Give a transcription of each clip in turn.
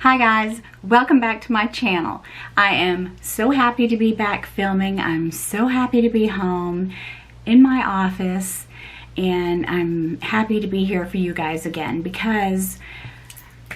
Hi guys, welcome back to my channel. I am so happy to be back filming. I'm so happy to be home in my office, and I'm happy to be here for you guys again because,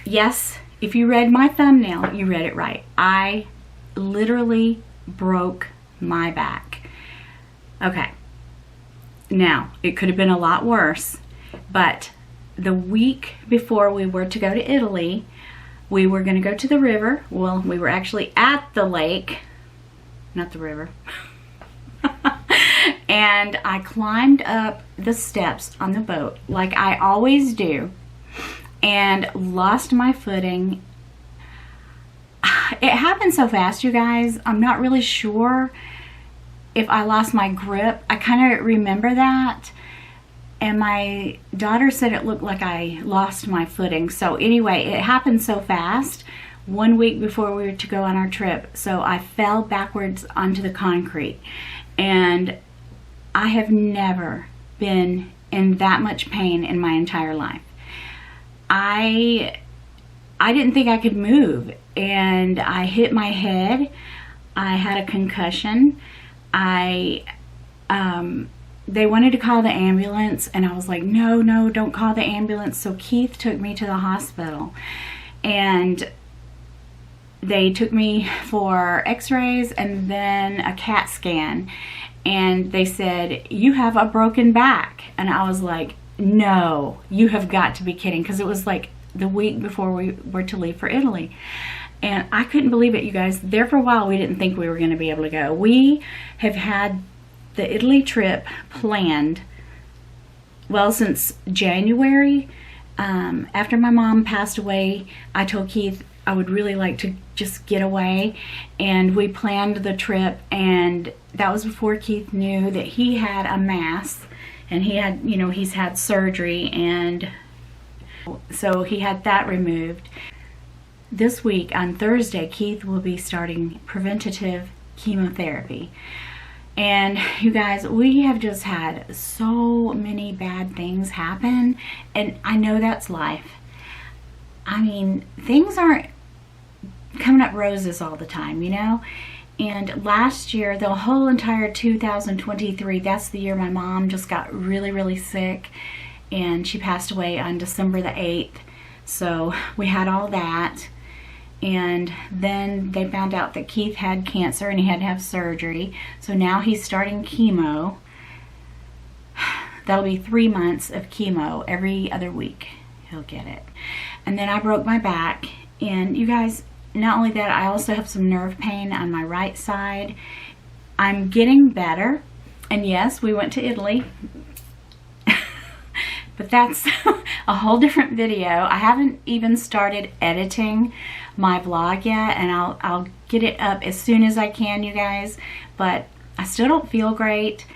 yes, if you read my thumbnail, you read it right. I literally broke my back. Okay, now it could have been a lot worse, but the week before we were to go to Italy, we were going to go to the river. Well, we were actually at the lake, not the river. And I climbed up the steps on the boat like I always do and lost my footing. It happened so fast, you guys. I'm not really sure if I lost my grip. I kind of remember that. And my daughter said it looked like I lost my footing. So anyway, it happened so fast 1 week before we were to go on our trip. So I fell backwards onto the concrete. And I have never been in that much pain in my entire life. I didn't think I could move. And I hit my head. I had a concussion. They wanted to call the ambulance, and I was like, no, don't call the ambulance. So Keith took me to the hospital, and they took me for x-rays and then a CAT scan, and they said, you have a broken back. And I was like, no, you have got to be kidding, because it was like the week before we were to leave for Italy. And I couldn't believe it, you guys. There for a while, we didn't think we were going to be able to go. We have had the Italy trip planned, well, since January. After my mom passed away, I told Keith I would really like to just get away, and we planned the trip. And that was before Keith knew that he had a mass, and he had, he's had surgery, and so he had that removed. This week on Thursday, Keith will be starting preventative chemotherapy. And you guys, we have just had so many bad things happen, and I know that's life. I mean, things aren't coming up roses all the time, And last year, the whole entire 2023, that's the year my mom just got really, really sick, and she passed away on December the 8th. So we had all that. And then they found out that Keith had cancer and he had to have surgery. So now he's starting chemo. That'll be 3 months of chemo every other week. He'll get it. And then I broke my back. And you guys, not only that, I also have some nerve pain on my right side. I'm getting better. And yes, we went to Italy. But that's a whole different video. I haven't even started editing my vlog yet, and I'll get it up as soon as I can, you guys. But I still don't feel great.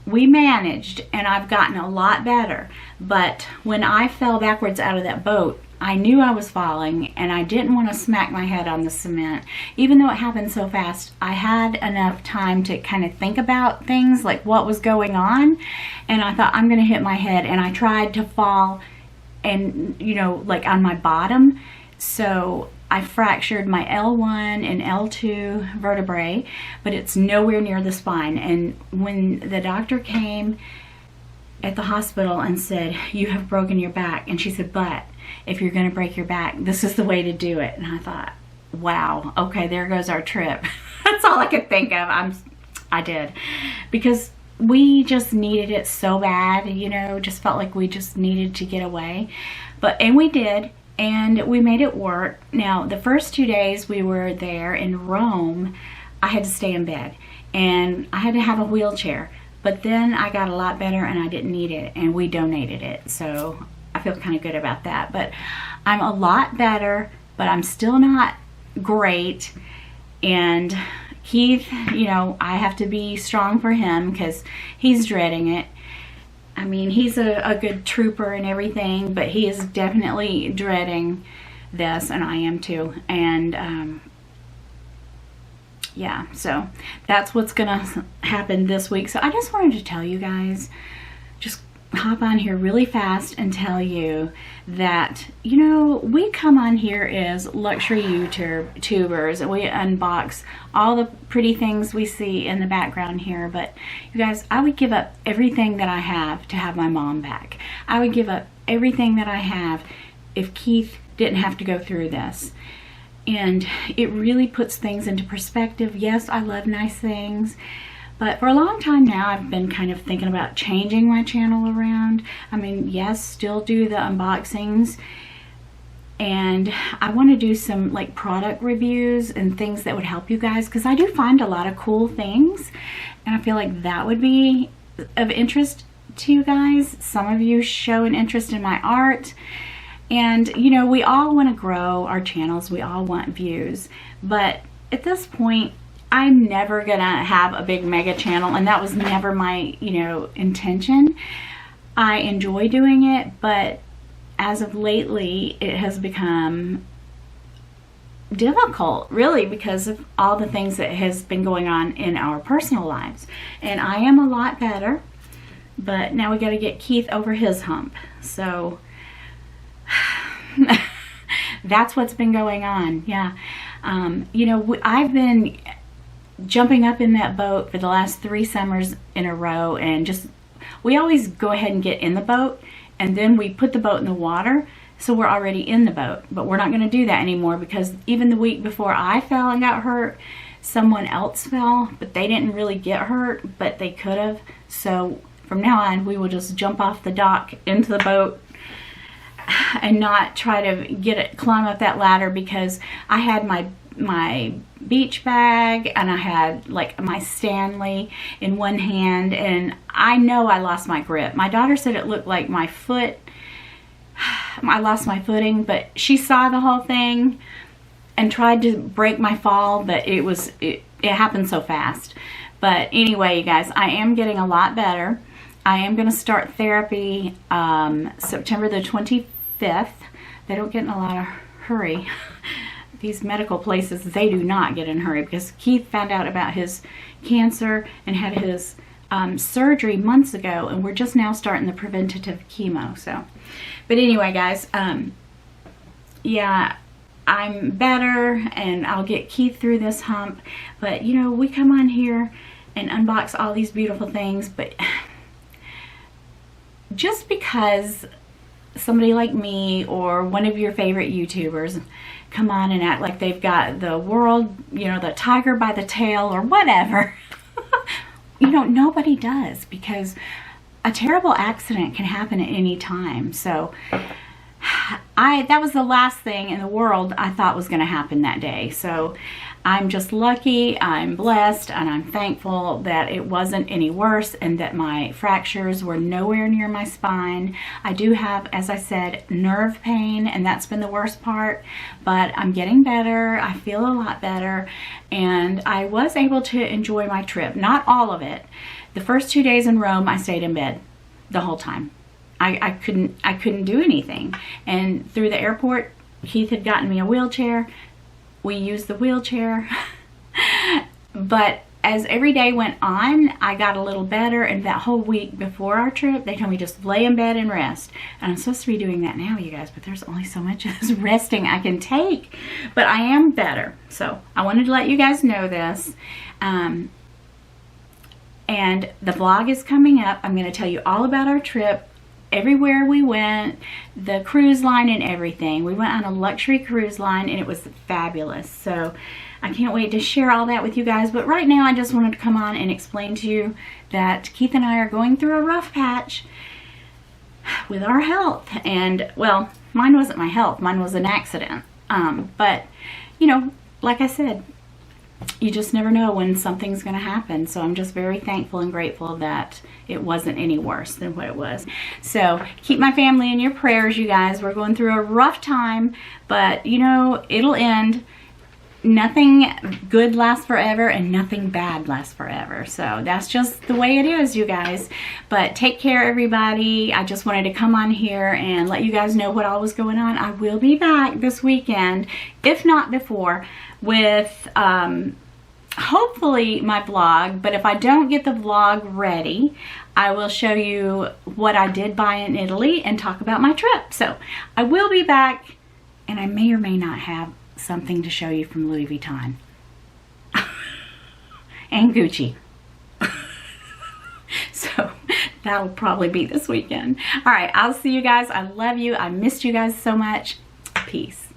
We managed, and I've gotten a lot better. But when I fell backwards out of that boat, I knew I was falling, and I didn't want to smack my head on the cement. Even though it happened so fast, I had enough time to kind of think about things, like what was going on. And I thought, I'm going to hit my head. And I tried to fall and, like on my bottom. So I fractured my L1 and L2 vertebrae, but it's nowhere near the spine. And when the doctor came at the hospital and said, you have broken your back, and she said, but if you're going to break your back, this is the way to do it. And I thought, wow, okay, there goes our trip. That's all I could think of. I did, because we just needed it so bad, just felt like we just needed to get away. And we did, and we made it work. Now, the first 2 days we were there in Rome, I had to stay in bed, and I had to have a wheelchair. But then I got a lot better, and I didn't need it, and we donated it. So I feel kind of good about that. But I'm a lot better, but I'm still not great. And Keith, I have to be strong for him because he's dreading it. I mean, he's a good trooper and everything, but he is definitely dreading this, and I am too. And yeah, so that's what's gonna happen this week. So I just wanted to tell you guys, just hop on here really fast and tell you that, you know, we come on here as luxury YouTubers and we unbox all the pretty things we see in the background here. But you guys, I would give up everything that I have to have my mom back. I would give up everything that I have if Keith didn't have to go through this. And it really puts things into perspective. Yes, I love nice things. But for a long time now, I've been kind of thinking about changing my channel around. I mean, yes, still do the unboxings. And I want to do some like product reviews and things that would help you guys, because I do find a lot of cool things. And I feel like that would be of interest to you guys. Some of you show an interest in my art. And, you know, we all want to grow our channels. We all want views. But at this point, I'm never gonna have a big mega channel, and that was never my, you know, intention. I enjoy doing it, but as of lately, it has become difficult, really, because of all the things that has been going on in our personal lives. And I am a lot better, but now we got to get Keith over his hump. So that's what's been going on. Yeah, you know, I've been jumping up in that boat for the last 3 summers in a row, and just, we always go ahead and get in the boat and then we put the boat in the water, so we're already in the boat. But we're not going to do that anymore, because even the week before I fell and got hurt, someone else fell, but they didn't really get hurt, but they could have. So from now on, we will just jump off the dock into the boat and not try to climb up that ladder, because I had my beach bag and I had like my Stanley in one hand, and I know I lost my grip. My daughter said it looked like my foot, I lost my footing, but she saw the whole thing and tried to break my fall, but it happened so fast. But anyway, you guys, I am getting a lot better. I am going to start therapy September the 25th. They don't get in a lot of hurry. These medical places, they do not get in a hurry, because Keith found out about his cancer and had his surgery months ago, and we're just now starting the preventative chemo. So, but anyway, guys, yeah, I'm better, and I'll get Keith through this hump. But you know, we come on here and unbox all these beautiful things, but just because somebody like me or one of your favorite YouTubers come on and act like they've got the world, you know, the tiger by the tail or whatever, you know, nobody does, because a terrible accident can happen at any time. So that was the last thing in the world I thought was going to happen that day. So I'm just lucky, I'm blessed, and I'm thankful that it wasn't any worse, and that my fractures were nowhere near my spine. I do have, as I said, nerve pain, and that's been the worst part, but I'm getting better. I feel a lot better, and I was able to enjoy my trip. Not all of it. The first 2 days in Rome, I stayed in bed the whole time. I couldn't do anything. And through the airport, Keith had gotten me a wheelchair. We used the wheelchair. But as every day went on, I got a little better. And that whole week before our trip, they told me just lay in bed and rest. And I'm supposed to be doing that now, you guys, but there's only so much of this resting I can take. But I am better. So I wanted to let you guys know this. And the vlog is coming up. I'm going to tell you all about our trip, everywhere we went, the cruise line and everything. We went on a luxury cruise line, and it was fabulous. So I can't wait to share all that with you guys. But right now, I just wanted to come on and explain to you that Keith and I are going through a rough patch with our health. And, well, mine wasn't my health. Mine was an accident. But, you know, like I said, you just never know when something's going to happen. So I'm just very thankful and grateful that it wasn't any worse than what it was. So keep my family in your prayers, you guys. We're going through a rough time, but you know, it'll end. Nothing good lasts forever, and nothing bad lasts forever. So that's just the way it is, you guys. But take care, everybody. I just wanted to come on here and let you guys know what all was going on. I will be back this weekend, if not before, with hopefully my vlog, but if I don't get the vlog ready, I will show you what I did buy in Italy and talk about my trip. So I will be back, and I may or may not have something to show you from Louis Vuitton and Gucci. So that'll probably be this weekend. All right, I'll see you guys. I love you. I missed you guys so much. Peace.